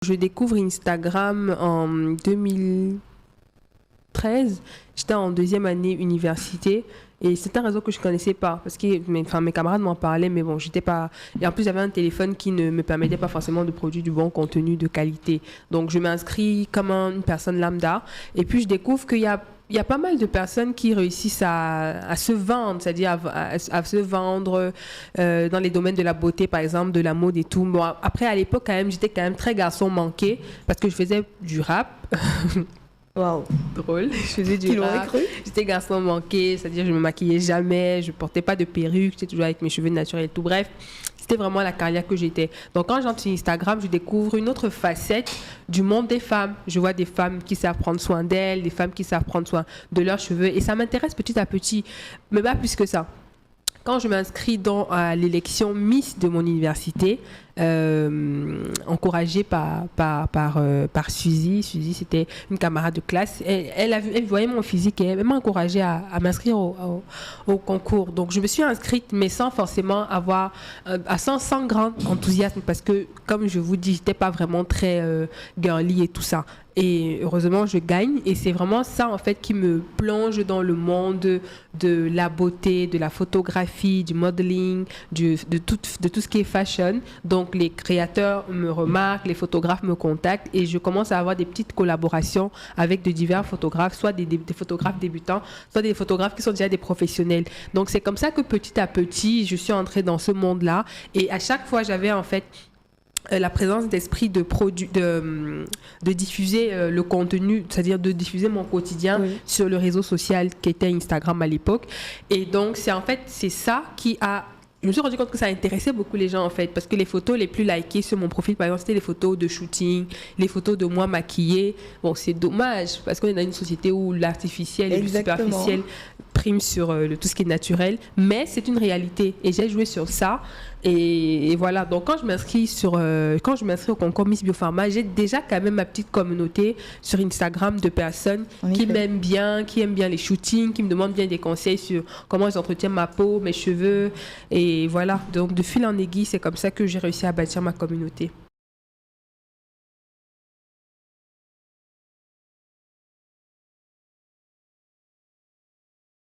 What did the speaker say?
Je découvre Instagram en 2013. J'étais en deuxième année université et c'est un réseau que je ne connaissais pas parce que mes camarades m'en parlaient, mais bon, j'étais pas. Et en plus, j'avais un téléphone qui ne me permettait pas forcément de produire du bon contenu de qualité. Donc, je m'inscris comme une personne lambda et puis je découvre qu'il y a pas mal de personnes qui réussissent à se vendre, c'est-à-dire à se vendre dans les domaines de la beauté, par exemple, de la mode et tout. Bon, après, à l'époque, quand même, j'étais quand même très garçon manqué parce que je faisais du rap. Waouh, Drôle, je faisais du rap. cru. J'étais garçon manqué, c'est-à-dire je me maquillais jamais, je portais pas de perruque, j'étais toujours avec mes cheveux naturels et tout. Bref, c'était vraiment la carrière que j'étais. Donc quand j'entre sur Instagram, je découvre une autre facette du monde des femmes. Je vois des femmes qui savent prendre soin d'elles, des femmes qui savent prendre soin de leurs cheveux et ça m'intéresse petit à petit, mais pas plus que ça. Quand je m'inscris dans l'élection Miss de mon université, encouragée par Suzy. Suzy, c'était une camarade de classe. Elle voyait mon physique et elle m'a encouragée à m'inscrire au concours. Donc, je me suis inscrite, mais sans forcément avoir, sans grand enthousiasme, parce que, comme je vous dis, je n'étais pas vraiment très girly et tout ça. Et heureusement, je gagne. Et c'est vraiment ça, en fait, qui me plonge dans le monde de la beauté, de la photographie, du modeling, de tout ce qui est fashion. Donc, les créateurs me remarquent, les photographes me contactent et je commence à avoir des petites collaborations avec de divers photographes, soit des photographes débutants, soit des photographes qui sont déjà des professionnels. Donc, c'est comme ça que petit à petit, je suis entrée dans ce monde-là. Et à chaque fois, j'avais en fait la présence d'esprit de diffuser le contenu, c'est-à-dire de diffuser mon quotidien sur le réseau social qui était Instagram à l'époque. Et donc, c'est ça qui a... Je me suis rendu compte que ça intéressait beaucoup les gens en fait, parce que les photos les plus likées sur mon profil, par exemple, c'était les photos de shooting, les photos de moi maquillée. Bon, c'est dommage, parce qu'on est dans une société où l'artificiel et le superficiel prime sur tout ce qui est naturel, mais c'est une réalité et j'ai joué sur ça. Et voilà, donc quand je m'inscris au concours Miss Biopharma, j'ai déjà quand même ma petite communauté sur Instagram de personnes qui m'aiment bien, qui aiment bien les shootings, qui me demandent bien des conseils sur comment j'entretiens ma peau, mes cheveux. Et voilà, donc de fil en aiguille, c'est comme ça que j'ai réussi à bâtir ma communauté.